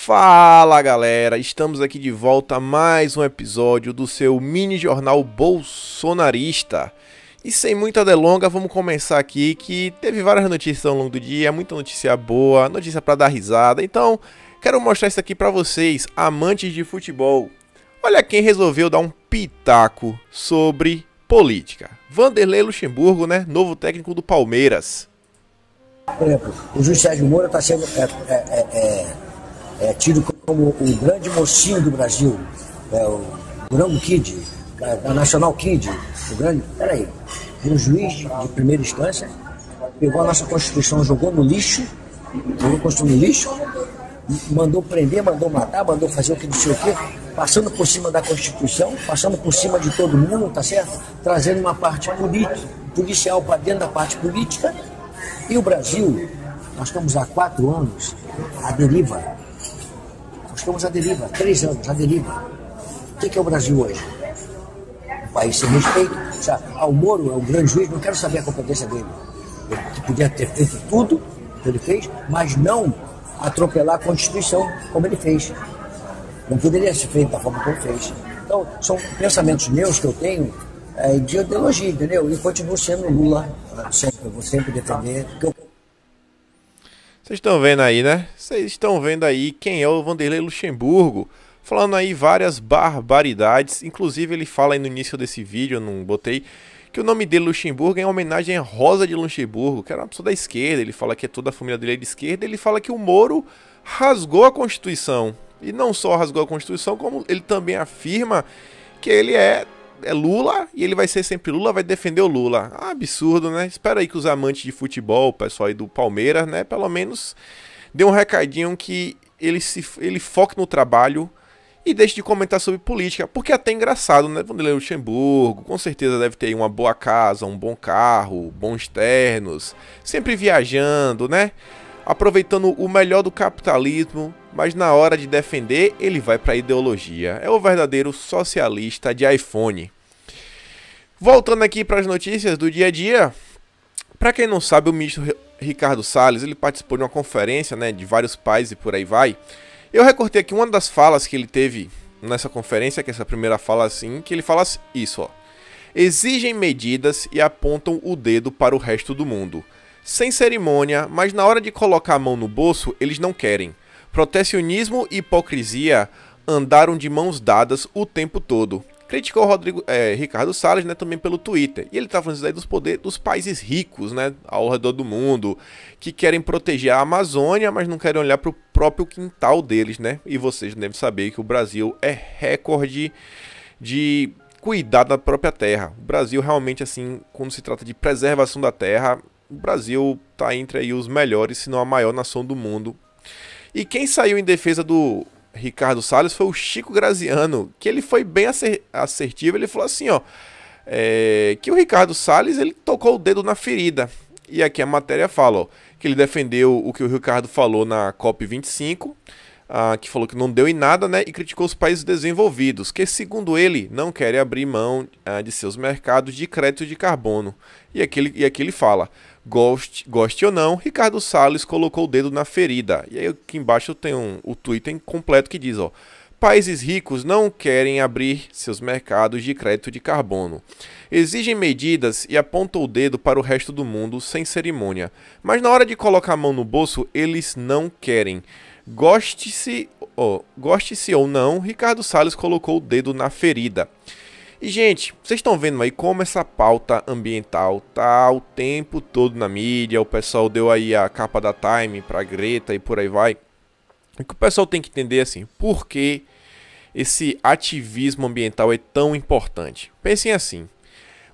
Fala galera, estamos aqui de volta a mais um episódio do seu mini jornal bolsonarista. E sem muita delonga, vamos começar aqui que teve várias notícias ao longo do dia, muita notícia boa, notícia pra dar risada. Então, quero mostrar isso aqui pra vocês, amantes de futebol. Olha quem resolveu dar um pitaco sobre política. Vanderlei Luxemburgo, né, novo técnico do Palmeiras. Por exemplo, o juiz Sérgio Moro está sendo tido como o grande mocinho do Brasil, o Durango Kid, a National Kid, o grande. Peraí, um juiz de primeira instância pegou a nossa Constituição, jogou no lixo, mandou prender, mandou matar, mandou fazer o que não sei o quê, passando por cima da Constituição, passando por cima de todo mundo, tá certo? Trazendo uma parte policial para dentro da parte política. E o Brasil, nós estamos há 4 anos à deriva. Nós estamos à deriva, 3 anos à deriva. O que é o Brasil hoje? Um país sem respeito. O Moro é um grande juiz, não quero saber a competência dele. Ele podia ter feito tudo que ele fez, mas não atropelar a Constituição como ele fez. Não poderia ser feito da forma como fez. Então, são pensamentos meus que eu tenho de ideologia, entendeu? E continuo sendo Lula, eu vou sempre defender. Vocês estão vendo aí, né? Vocês estão vendo aí quem é o Vanderlei Luxemburgo, falando aí várias barbaridades. Inclusive ele fala aí no início desse vídeo, eu não botei, que o nome dele, Luxemburgo, é em homenagem a Rosa de Luxemburgo, que era uma pessoa da esquerda. Ele fala que toda a família dele é de esquerda. Ele fala que o Moro rasgou a Constituição. E não só rasgou a Constituição, como ele também afirma que ele é Lula e ele vai ser sempre Lula, vai defender o Lula. Absurdo, né? Espero aí que os amantes de futebol, o pessoal aí do Palmeiras, né, pelo menos dê um recadinho que ele foque no trabalho e deixe de comentar sobre política, porque é até engraçado, né? Vanderlei Luxemburgo, com certeza deve ter aí uma boa casa, um bom carro, bons ternos, sempre viajando, né? Aproveitando o melhor do capitalismo, mas na hora de defender, ele vai para a ideologia. É o verdadeiro socialista de iPhone. Voltando aqui para as notícias do dia a dia, para quem não sabe, o ministro Ricardo Salles, ele participou de uma conferência, né, de vários países e por aí vai. Eu recortei aqui uma das falas que ele teve nessa conferência, que é essa primeira fala assim, que ele fala isso, ó. Exigem medidas e apontam o dedo para o resto do mundo. Sem cerimônia, mas na hora de colocar a mão no bolso, eles não querem. Protecionismo e hipocrisia andaram de mãos dadas o tempo todo. Criticou Ricardo Salles, né, também pelo Twitter. E ele está falando isso aí dos poderes dos países ricos, né, ao redor do mundo, que querem proteger a Amazônia, mas não querem olhar para o próprio quintal deles, né? E vocês devem saber que o Brasil é recorde de cuidar da própria terra. O Brasil realmente, assim, quando se trata de preservação da terra, o Brasil está entre aí os melhores, se não a maior nação do mundo. E quem saiu em defesa do Ricardo Salles foi o Chico Graziano, que ele foi bem assertivo. Ele falou assim, ó, que o Ricardo Salles, ele tocou o dedo na ferida. E aqui a matéria fala, ó, que ele defendeu o que o Ricardo falou na COP25, que falou que não deu em nada, né, e criticou os países desenvolvidos, que segundo ele não querem abrir mão de seus mercados de crédito de carbono. E aqui ele fala, goste ou não, Ricardo Salles colocou o dedo na ferida. E aí aqui embaixo tem o Twitter completo que diz, ó, países ricos não querem abrir seus mercados de crédito de carbono. Exigem medidas e apontam o dedo para o resto do mundo sem cerimônia. Mas na hora de colocar a mão no bolso, eles não querem. Goste-se ou não, Ricardo Salles colocou o dedo na ferida. E, gente, vocês estão vendo aí como essa pauta ambiental tá o tempo todo na mídia. O pessoal deu aí a capa da Time pra Greta e por aí vai. O que o pessoal tem que entender assim, por que esse ativismo ambiental é tão importante? Pensem assim,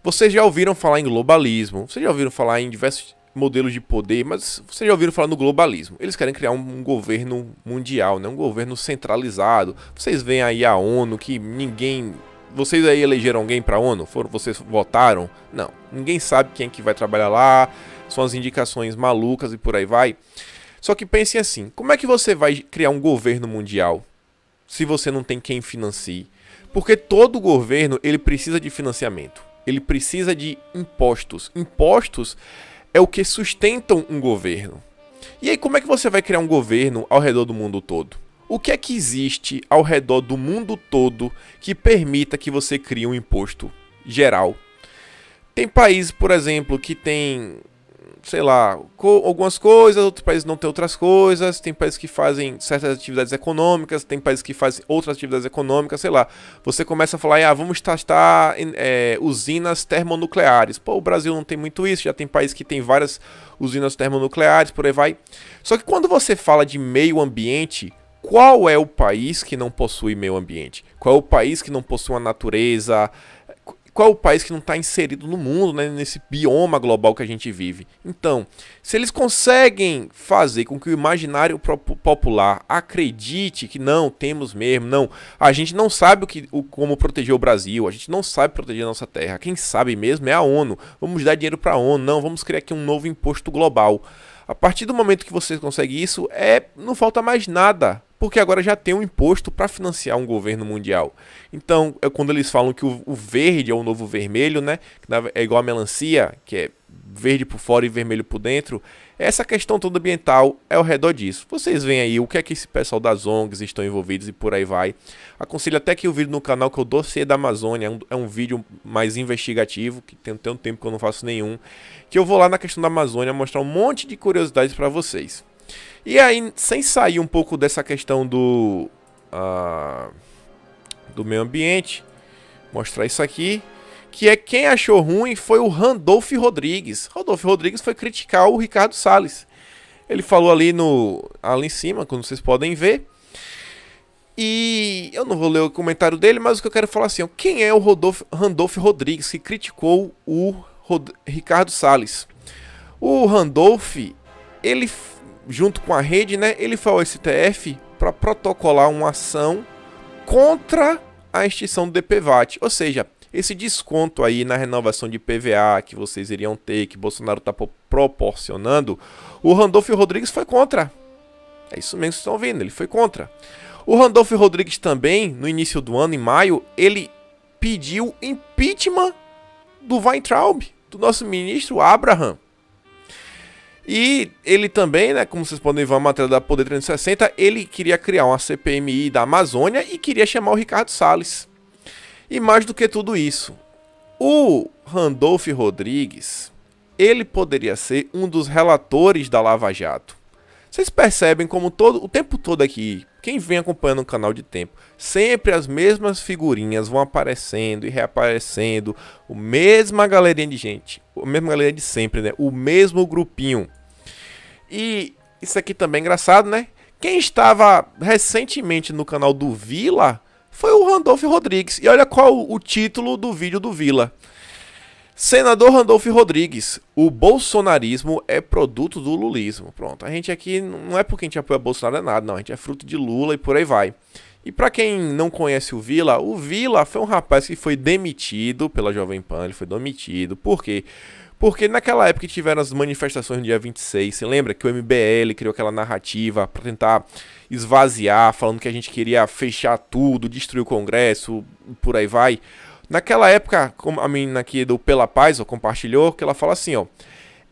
vocês já ouviram falar em globalismo, vocês já ouviram falar em diversos modelos de poder, mas vocês já ouviram falar no globalismo. Eles querem criar um governo mundial, né? Um governo centralizado. Vocês veem aí a ONU, que ninguém... Vocês aí elegeram alguém para a ONU? Vocês votaram? Não. Ninguém sabe quem é que vai trabalhar lá. São as indicações malucas e por aí vai. Só que pensem assim, como é que você vai criar um governo mundial se você não tem quem financie? Porque todo governo, ele precisa de financiamento. Ele precisa de impostos. Impostos é o que sustentam um governo. E aí, como é que você vai criar um governo ao redor do mundo todo? O que é que existe ao redor do mundo todo que permita que você crie um imposto geral? Tem países, por exemplo, que tem, sei lá, algumas coisas, outros países não têm outras coisas, tem países que fazem certas atividades econômicas, tem países que fazem outras atividades econômicas, sei lá. Você começa a falar, vamos testar usinas termonucleares. Pô, o Brasil não tem muito isso, já tem países que tem várias usinas termonucleares, por aí vai. Só que quando você fala de meio ambiente, qual é o país que não possui meio ambiente? Qual é o país que não possui uma natureza? Qual é o país que não está inserido no mundo, né, nesse bioma global que a gente vive? Então, se eles conseguem fazer com que o imaginário popular acredite que não, temos mesmo, não, a gente não sabe como proteger o Brasil, a gente não sabe proteger a nossa terra, quem sabe mesmo é a ONU, vamos dar dinheiro para a ONU, não, vamos criar aqui um novo imposto global. A partir do momento que você consegue isso, não falta mais nada, porque agora já tem um imposto para financiar um governo mundial. Então, quando eles falam que o verde é o novo vermelho, né? Que é igual a melancia, que é verde por fora e vermelho por dentro, essa questão toda ambiental é ao redor disso. Vocês veem aí o que é que esse pessoal das ONGs estão envolvidos e por aí vai. Aconselho até que o vídeo no canal que eu dossiê da Amazônia é um vídeo mais investigativo, que tem um tempo que eu não faço nenhum, que eu vou lá na questão da Amazônia mostrar um monte de curiosidades para vocês. E aí, sem sair um pouco dessa questão do meio ambiente, mostrar isso aqui, que é quem achou ruim foi o Randolph Rodrigues. Randolph Rodrigues foi criticar o Ricardo Salles. Ele falou ali em cima, como vocês podem ver. E eu não vou ler o comentário dele, mas o que eu quero falar assim, quem é o Randolph Rodrigues que criticou o Ricardo Salles? O Randolph, ele, junto com a rede, né, ele foi ao STF para protocolar uma ação contra a extinção do DPVAT, ou seja, esse desconto aí na renovação de PVA que vocês iriam ter, que Bolsonaro está proporcionando, o Randolph Rodrigues foi contra. É isso mesmo que vocês estão vendo, ele foi contra. O Randolph Rodrigues também, no início do ano, em maio, ele pediu impeachment do Weintraub, do nosso ministro Abraham. E ele também, né, como vocês podem ver a matéria da Poder 360, ele queria criar uma CPMI da Amazônia e queria chamar o Ricardo Salles. E mais do que tudo isso, o Randolph Rodrigues, ele poderia ser um dos relatores da Lava Jato. Vocês percebem como o tempo todo aqui, quem vem acompanhando o canal de tempo, sempre as mesmas figurinhas vão aparecendo e reaparecendo, a mesma galerinha de gente, a mesma galera de sempre, né? O mesmo grupinho. E isso aqui também é engraçado, né? Quem estava recentemente no canal do Vila foi o Randolph Rodrigues. E olha qual o título do vídeo do Vila. Senador Randolph Rodrigues, o bolsonarismo é produto do lulismo. Pronto, a gente aqui não é porque a gente apoia Bolsonaro, é nada, não, a gente é fruto de Lula e por aí vai. E pra quem não conhece o Vila foi um rapaz que foi demitido pela Jovem Pan, ele foi demitido. Por quê? Porque naquela época que tiveram as manifestações no dia 26, você lembra que o MBL criou aquela narrativa pra tentar esvaziar, falando que a gente queria fechar tudo, destruir o Congresso, por aí vai. Naquela época, como a menina aqui do Pela Paz compartilhou, que ela fala assim,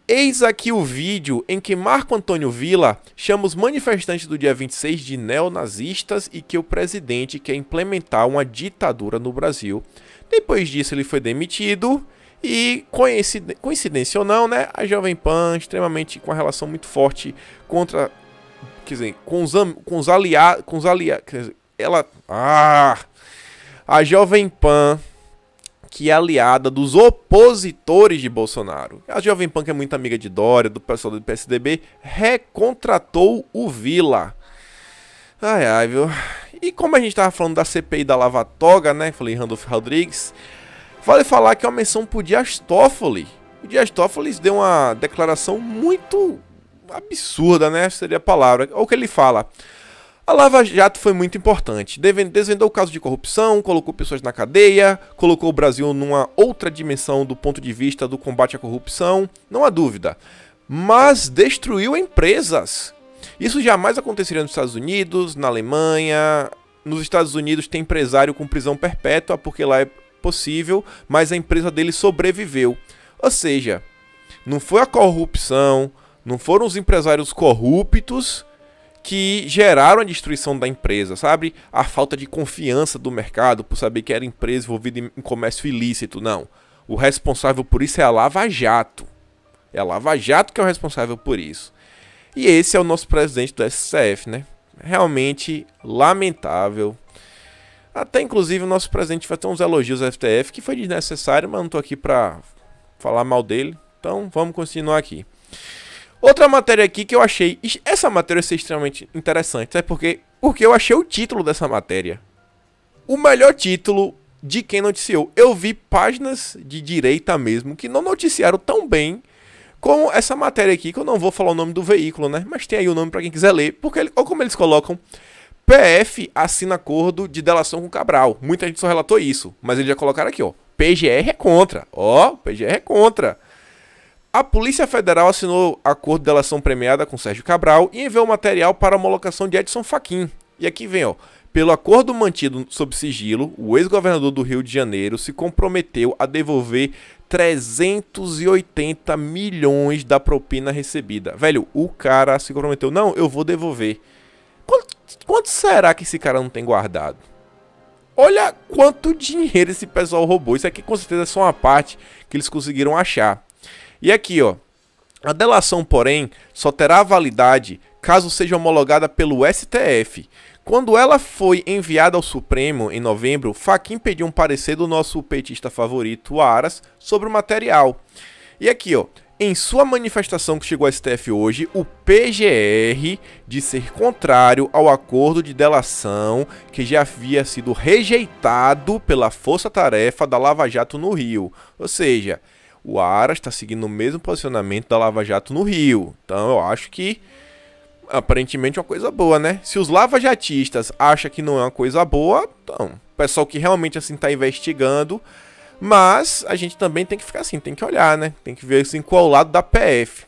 eis aqui o vídeo em que Marco Antônio Villa chama os manifestantes do dia 26 de neonazistas e que o presidente quer implementar uma ditadura no Brasil. Depois disso ele foi demitido e, coincidência ou não, né, a Jovem Pan, extremamente com uma relação muito forte contra, quer dizer, com os aliados, a Jovem Pan, que é aliada dos opositores de Bolsonaro. A Jovem Pan, que é muito amiga de Dória, do pessoal do PSDB, recontratou o Villa. Ai, viu? E como a gente tava falando da CPI da Lava Toga, né? Falei Randolph Rodrigues. Vale falar que é uma menção pro Dias Toffoli. O Dias Toffoli deu uma declaração muito absurda, né? Seria a palavra. Olha o que ele fala. A Lava Jato foi muito importante, desvendou o caso de corrupção, colocou pessoas na cadeia, colocou o Brasil numa outra dimensão do ponto de vista do combate à corrupção, não há dúvida, mas destruiu empresas. Isso jamais aconteceria nos Estados Unidos, na Alemanha. Nos Estados Unidos tem empresário com prisão perpétua porque lá é possível, mas a empresa dele sobreviveu. Ou seja, não foi a corrupção, não foram os empresários corruptos que geraram a destruição da empresa, sabe? A falta de confiança do mercado por saber que era empresa envolvida em comércio ilícito. Não. O responsável por isso é a Lava Jato. É a Lava Jato que é o responsável por isso. E esse é o nosso presidente do STF, né? Realmente lamentável. Até inclusive o nosso presidente vai ter uns elogios ao STF, que foi desnecessário, mas não tô aqui pra falar mal dele. Então vamos continuar aqui. Outra matéria aqui que eu achei... Essa matéria é extremamente interessante. Sabe por quê? Porque eu achei o título dessa matéria o melhor título de quem noticiou. Eu vi páginas de direita mesmo que não noticiaram tão bem como essa matéria aqui, que eu não vou falar o nome do veículo, né? Mas tem aí o nome para quem quiser ler. Porque, olha como eles colocam... PF assina acordo de delação com Cabral. Muita gente só relatou isso. Mas eles já colocaram aqui, ó. PGR é contra. Ó, PGR é contra. A Polícia Federal assinou acordo de delação premiada com Sérgio Cabral e enviou material para homologação de Edson Fachin. E aqui vem, ó. Pelo acordo mantido sob sigilo, o ex-governador do Rio de Janeiro se comprometeu a devolver 380 milhões da propina recebida. Velho, o cara se comprometeu. Não, eu vou devolver. Quanto será que esse cara não tem guardado? Olha quanto dinheiro esse pessoal roubou. Isso aqui com certeza é só uma parte que eles conseguiram achar. E aqui, ó, a delação, porém, só terá validade caso seja homologada pelo STF. Quando ela foi enviada ao Supremo em novembro, Fachin pediu um parecer do nosso petista favorito, Aras, sobre o material. E aqui, ó, em sua manifestação que chegou ao STF hoje, o PGR diz ser contrário ao acordo de delação que já havia sido rejeitado pela Força-Tarefa da Lava Jato no Rio. Ou seja, o Aras está seguindo o mesmo posicionamento da Lava Jato no Rio. Então eu acho que, aparentemente, é uma coisa boa, né? Se os lavajatistas acham que não é uma coisa boa, então, o pessoal que realmente assim está investigando. Mas a gente também tem que ficar assim, tem que olhar, né? Tem que ver assim qual é o lado da PF.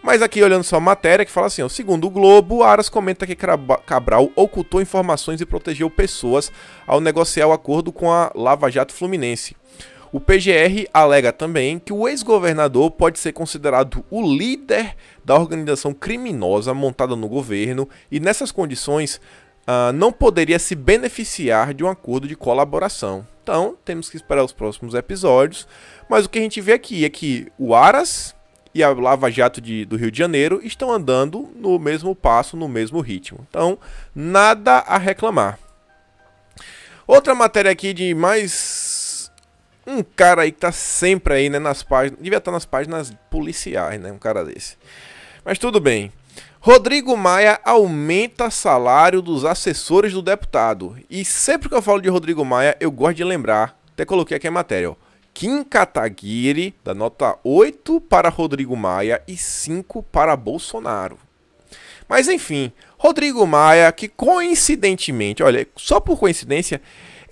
Mas aqui olhando só a matéria que fala assim, ó, segundo o Globo, Aras comenta que Cabral ocultou informações e protegeu pessoas ao negociar o acordo com a Lava Jato Fluminense. O PGR alega também que o ex-governador pode ser considerado o líder da organização criminosa montada no governo e, nessas condições, não poderia se beneficiar de um acordo de colaboração. Então, temos que esperar os próximos episódios. Mas o que a gente vê aqui é que o Aras e a Lava Jato do Rio de Janeiro estão andando no mesmo passo, no mesmo ritmo. Então, nada a reclamar. Outra matéria aqui de mais... um cara aí que tá sempre aí, né, nas páginas, devia estar nas páginas policiais, né, um cara desse. Mas tudo bem. Rodrigo Maia aumenta salário dos assessores do deputado. E sempre que eu falo de Rodrigo Maia, eu gosto de lembrar, até coloquei aqui a matéria, ó. Kim Kataguiri dá nota 8 para Rodrigo Maia e 5 para Bolsonaro. Mas enfim, Rodrigo Maia, que coincidentemente, olha, só por coincidência,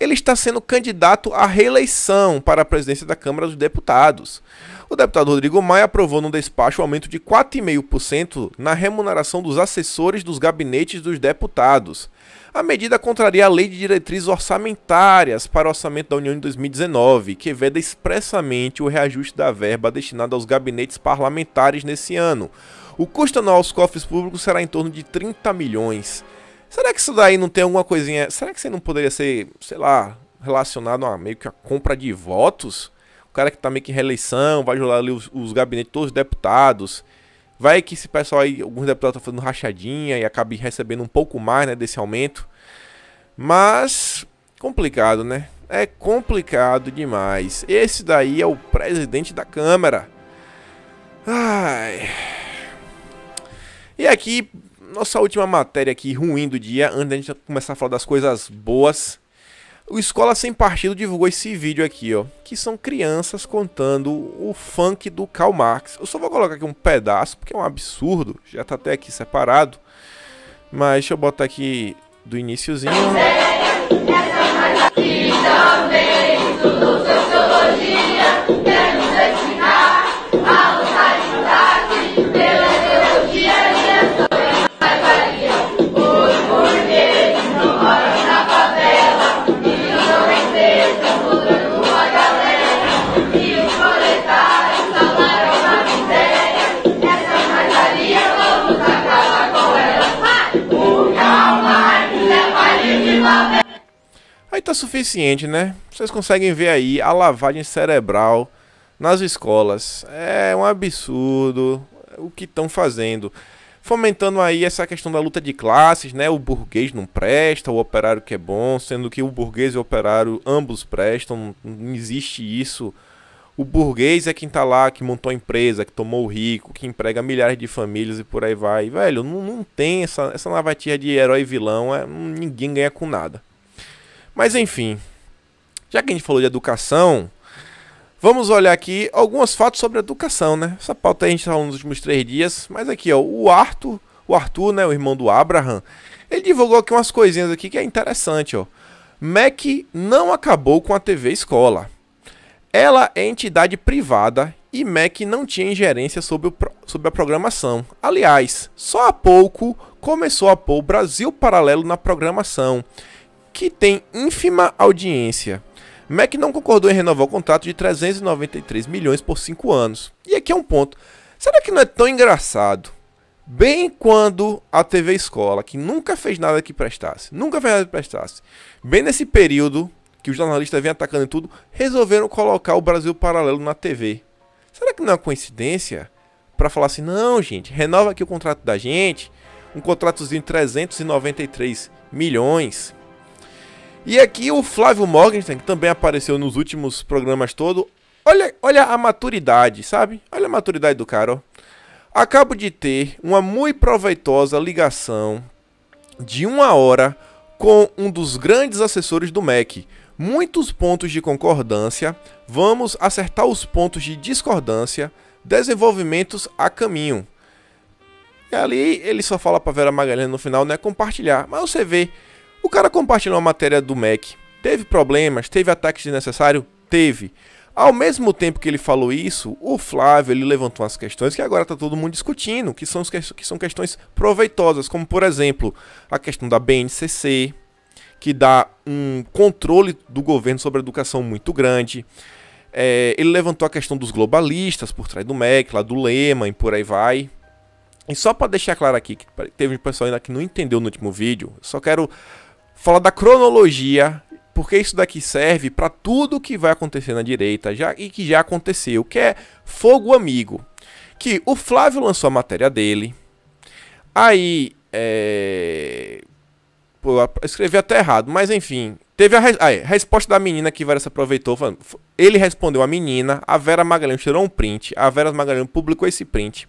ele está sendo candidato à reeleição para a presidência da Câmara dos Deputados. O deputado Rodrigo Maia aprovou no despacho o aumento de 4,5% na remuneração dos assessores dos gabinetes dos deputados. A medida contraria a Lei de Diretrizes Orçamentárias para o Orçamento da União de 2019, que veda expressamente o reajuste da verba destinada aos gabinetes parlamentares nesse ano. O custo anual aos cofres públicos será em torno de 30 milhões. Será que isso daí não tem alguma coisinha... Será que isso não poderia ser, sei lá, relacionado a meio que a compra de votos? O cara que tá meio que em reeleição, vai jogar ali os gabinetes, todos os deputados. Vai que esse pessoal aí, alguns deputados estão fazendo rachadinha e acabe recebendo um pouco mais, né, desse aumento. Mas, complicado, né? É complicado demais. Esse daí é o presidente da Câmara. Ai... E aqui, nossa última matéria aqui, ruim do dia, antes da gente começar a falar das coisas boas. O Escola Sem Partido divulgou esse vídeo aqui, ó, que são crianças contando o funk do Karl Marx. Eu só vou colocar aqui um pedaço, porque é um absurdo, já tá até aqui separado. Mas deixa eu botar aqui do iniciozinho. é suficiente, né? Vocês conseguem ver aí a lavagem cerebral nas escolas. É um absurdo o que estão fazendo. Fomentando aí essa questão da luta de classes, né? O burguês não presta, o operário que é bom, sendo que o burguês e o operário ambos prestam, não existe isso. O burguês é quem tá lá, que montou a empresa, que tomou o rico, que emprega milhares de famílias e por aí vai. Velho, não tem essa lavatia de herói e vilão, ninguém ganha com nada. Mas enfim, já que a gente falou de educação, vamos olhar aqui alguns fatos sobre educação, né? Essa pauta aí a gente falou nos últimos 3 dias, mas aqui, ó, o Arthur, né, o irmão do Abraham, ele divulgou aqui umas coisinhas aqui que é interessante, ó. MEC não acabou com a TV Escola. Ela é entidade privada e MEC não tinha ingerência sobre a programação. Aliás, só há pouco começou a pôr o Brasil Paralelo na programação, que tem ínfima audiência. MEC não concordou em renovar o contrato de 393 milhões por 5 anos. E aqui é um ponto. Será que não é tão engraçado? Bem quando a TV Escola, que nunca fez nada que prestasse, bem nesse período que os jornalistas vêm atacando e tudo, resolveram colocar o Brasil Paralelo na TV. Será que não é uma coincidência? Para falar assim, não, gente, renova aqui o contrato da gente, um contratozinho de 393 milhões. E aqui o Flávio Morgenstern, que também apareceu nos últimos programas todos, olha a maturidade, sabe? Olha a maturidade do cara, ó. Acabo de ter uma muito proveitosa ligação de 1 hora com um dos grandes assessores do MEC. Muitos pontos de concordância, vamos acertar os pontos de discordância, desenvolvimentos a caminho. E ali ele só fala para Vera Magalhães no final, né, compartilhar. Mas você vê, o cara compartilhou uma matéria do MEC, teve problemas, teve ataques desnecessários? Teve. Ao mesmo tempo que ele falou isso, o Flávio ele levantou umas questões que agora está todo mundo discutindo, que são questões proveitosas, como por exemplo, a questão da BNCC, que dá um controle do governo sobre a educação muito grande. Ele levantou a questão dos globalistas por trás do MEC, lá do Lehman e por aí vai. E só para deixar claro aqui, que teve um pessoal ainda que não entendeu no último vídeo, só quero falar da cronologia, porque isso daqui serve para tudo que vai acontecer na direita e que já aconteceu, que é fogo amigo. Que o Flávio lançou a matéria dele, aí eu escrevi até errado, mas enfim, teve a resposta da menina que Vera se aproveitou, falando, ele respondeu a menina, a Vera Magalhães tirou um print, a Vera Magalhães publicou esse print.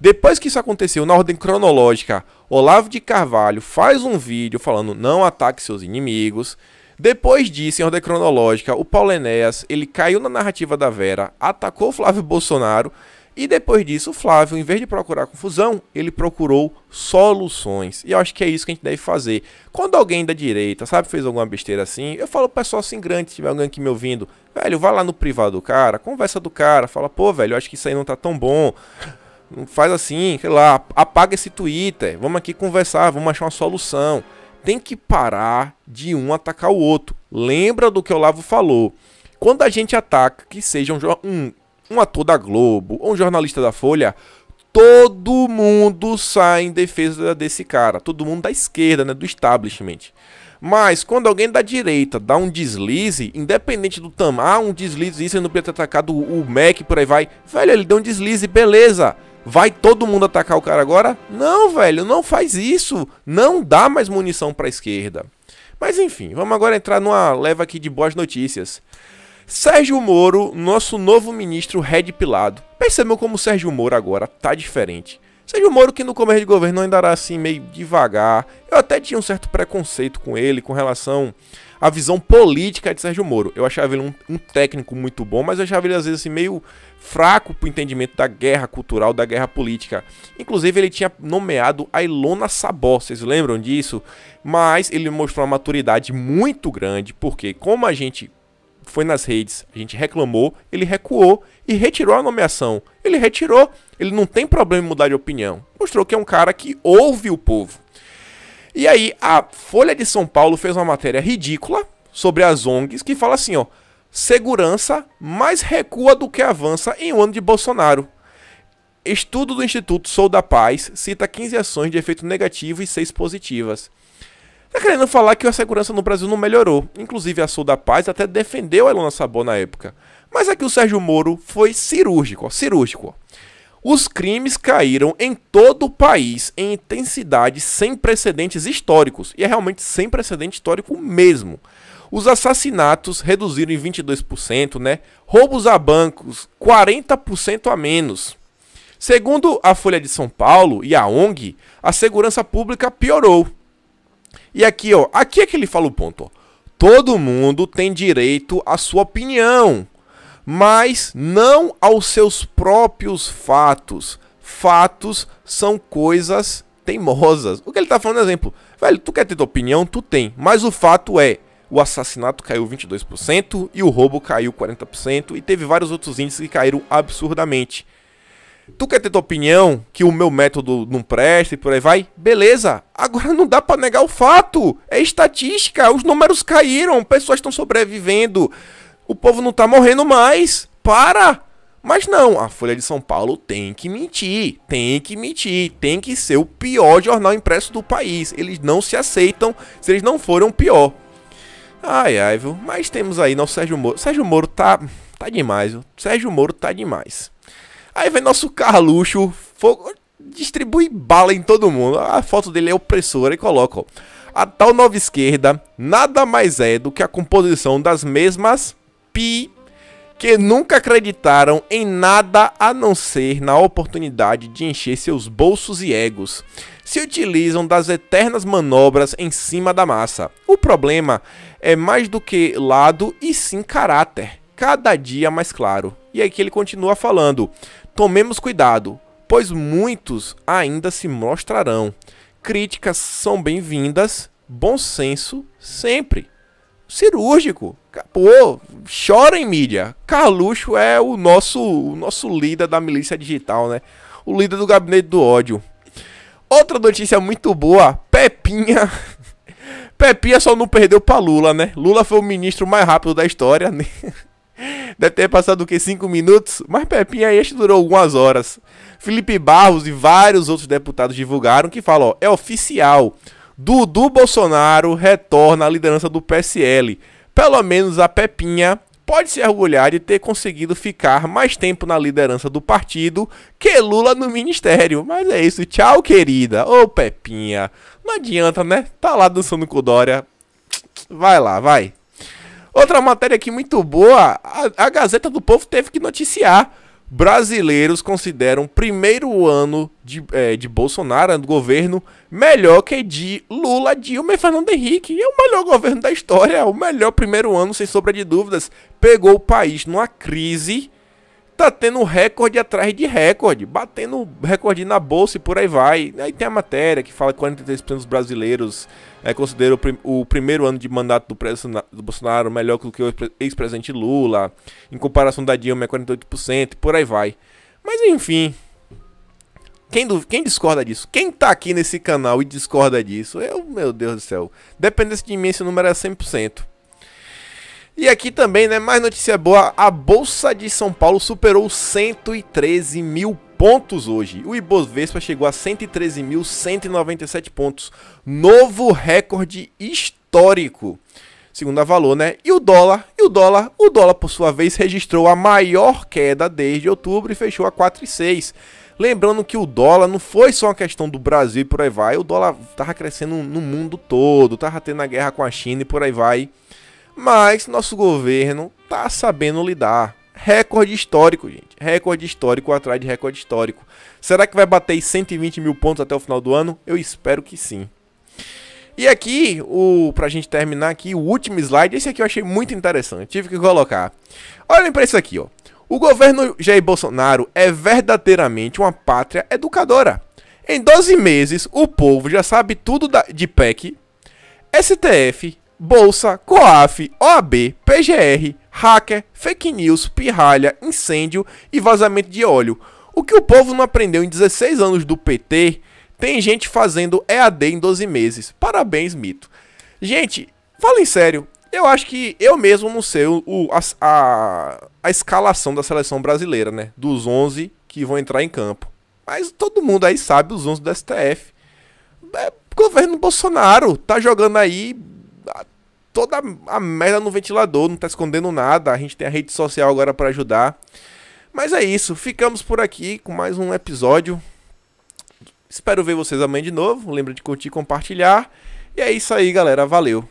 Depois que isso aconteceu, na ordem cronológica, Olavo de Carvalho faz um vídeo falando não ataque seus inimigos. Depois disso, em ordem cronológica, o Paulo Enéas, ele caiu na narrativa da Vera, atacou o Flávio Bolsonaro. E depois disso, o Flávio, em vez de procurar confusão, ele procurou soluções. E eu acho que é isso que a gente deve fazer. Quando alguém da direita, sabe, fez alguma besteira assim, eu falo pro pessoal assim grande, se tiver alguém aqui me ouvindo, velho, vai lá no privado do cara, conversa do cara, fala, pô, velho, eu acho que isso aí não tá tão bom. Faz assim, sei lá, apaga esse Twitter, vamos aqui conversar, vamos achar uma solução. Tem que parar de um atacar o outro. Lembra do que o Olavo falou. Quando a gente ataca, que seja um ator da Globo ou um jornalista da Folha, todo mundo sai em defesa desse cara. Todo mundo da esquerda, né, do establishment. Mas quando alguém da direita dá um deslize, independente do tamanho, um deslize, isso ele não podia ter atacado o MEC, por aí vai. Velho, ele deu um deslize, beleza. Vai todo mundo atacar o cara agora? Não, velho, não faz isso. Não dá mais munição para a esquerda. Mas enfim, vamos agora entrar numa leva aqui de boas notícias. Sérgio Moro, nosso novo ministro Red Pilado. Percebeu como o Sérgio Moro agora tá diferente. Sérgio Moro que no começo de governo ainda era assim meio devagar. Eu até tinha um certo preconceito com ele com relação à visão política de Sérgio Moro. Eu achava ele um técnico muito bom, mas eu achava ele às vezes assim meio fraco pro entendimento da guerra cultural, da guerra política. Inclusive ele tinha nomeado a Ilona Sabó, vocês lembram disso? Mas ele mostrou uma maturidade muito grande, porque como a gente foi nas redes, a gente reclamou, ele recuou e retirou a nomeação. Ele retirou, ele não tem problema em mudar de opinião. Mostrou que é um cara que ouve o povo. E aí a Folha de São Paulo fez uma matéria ridícula sobre as ONGs que fala assim, ó, segurança mais recua do que avança em um ano de Bolsonaro. Estudo do Instituto Sou da Paz cita 15 ações de efeito negativo e 6 positivas. Tá querendo falar que a segurança no Brasil não melhorou. Inclusive a Sul da Paz até defendeu a Ilona Sabor na época. Mas aqui o Sérgio Moro foi cirúrgico, ó, cirúrgico. Os crimes caíram em todo o país em intensidade sem precedentes históricos. E é realmente sem precedente histórico mesmo. Os assassinatos reduziram em 22%, né? Roubos a bancos, 40% a menos. Segundo a Folha de São Paulo e a ONG, a segurança pública piorou. E aqui, ó, aqui é que ele fala o ponto, ó. Todo mundo tem direito à sua opinião, mas não aos seus próprios fatos. Fatos são coisas teimosas. O que ele tá falando é exemplo. Velho, tu quer ter tua opinião? Tu tem. Mas o fato é, o assassinato caiu 22% e o roubo caiu 40% e teve vários outros índices que caíram absurdamente. Tu quer ter tua opinião que o meu método não presta e por aí vai? Beleza. Agora não dá pra negar o fato. É estatística. Os números caíram. Pessoas estão sobrevivendo. O povo não tá morrendo mais. Para! Mas não, a Folha de São Paulo tem que mentir. Tem que mentir. Tem que ser o pior jornal impresso do país. Eles não se aceitam se eles não forem o pior. Ai, ai, viu? Mas temos aí nosso Sérgio Moro. Sérgio Moro tá demais, viu? Sérgio Moro tá demais. Aí vem nosso Carluxo, distribui bala em todo mundo. A foto dele é opressora e coloca, ó. A tal nova esquerda nada mais é do que a composição das mesmas que nunca acreditaram em nada a não ser na oportunidade de encher seus bolsos e egos. Se utilizam das eternas manobras em cima da massa. O problema é mais do que lado e sim caráter. Cada dia mais claro. E aqui ele continua falando. Tomemos cuidado, pois muitos ainda se mostrarão. Críticas são bem-vindas, bom senso sempre. Cirúrgico. Pô, chora em mídia. Carluxo é o nosso líder da milícia digital, né? O líder do gabinete do ódio. Outra notícia muito boa, Pepinha. Pepinha só não perdeu pra Lula, né? Lula foi o ministro mais rápido da história, né? Deve ter passado o que? 5 minutos? Mas Pepinha aí durou algumas horas. Felipe Barros e vários outros deputados divulgaram que falam, ó, é oficial. Dudu Bolsonaro retorna à liderança do PSL. Pelo menos a Pepinha pode se orgulhar de ter conseguido ficar mais tempo na liderança do partido que Lula no ministério. Mas é isso, tchau querida. Ô Pepinha, não adianta, né? Tá lá dançando com o Dória. Vai lá, vai. Outra matéria aqui muito boa, a Gazeta do Povo teve que noticiar. Brasileiros consideram o primeiro ano de Bolsonaro, do governo, melhor que de Lula, Dilma e Fernando Henrique. É o melhor governo da história, é o melhor primeiro ano, sem sombra de dúvidas. Pegou o país numa crise, tá tendo recorde atrás de recorde, batendo recorde na bolsa e por aí vai. Aí tem a matéria que fala que 43% dos brasileiros consideram o primeiro ano de mandato do Bolsonaro melhor do que o ex-presidente Lula. Em comparação da Dilma é 48%, por aí vai. Mas enfim, quem discorda disso? Quem tá aqui nesse canal e discorda disso? Meu Deus do céu. Dependesse de mim, esse número é 100%. E aqui também, né, mais notícia boa, a Bolsa de São Paulo superou 113 mil pontos hoje. O Ibovespa chegou a 113.197 pontos. Novo recorde histórico, segundo a Valor, né? E o dólar, por sua vez, registrou a maior queda desde outubro e fechou a 4,6. Lembrando que o dólar não foi só uma questão do Brasil e por aí vai. O dólar tava crescendo no mundo todo, tava tendo a guerra com a China e por aí vai. Mas nosso governo tá sabendo lidar. Recorde histórico, gente. Recorde histórico atrás de recorde histórico. Será que vai bater 120 mil pontos até o final do ano? Eu espero que sim. E aqui, pra gente terminar aqui, o último slide. Esse aqui eu achei muito interessante. Tive que colocar. Olhem pra isso aqui, ó. O governo Jair Bolsonaro é verdadeiramente uma pátria educadora. Em 12 meses, o povo já sabe tudo de PEC, STF, Bolsa, COAF, OAB, PGR, hacker, fake news, pirralha, incêndio e vazamento de óleo. O que o povo não aprendeu em 16 anos do PT, tem gente fazendo EAD em 12 meses. Parabéns, mito. Gente, falem sério, eu acho que eu mesmo não sei a escalação da seleção brasileira, né? Dos 11 que vão entrar em campo. Mas todo mundo aí sabe os 11 do STF. governo Bolsonaro tá jogando aí toda a merda no ventilador, não tá escondendo nada. A gente tem a rede social agora para ajudar. Mas é isso, ficamos por aqui com mais um episódio. Espero ver vocês amanhã de novo. Lembra de curtir e compartilhar. E é isso aí, galera. Valeu.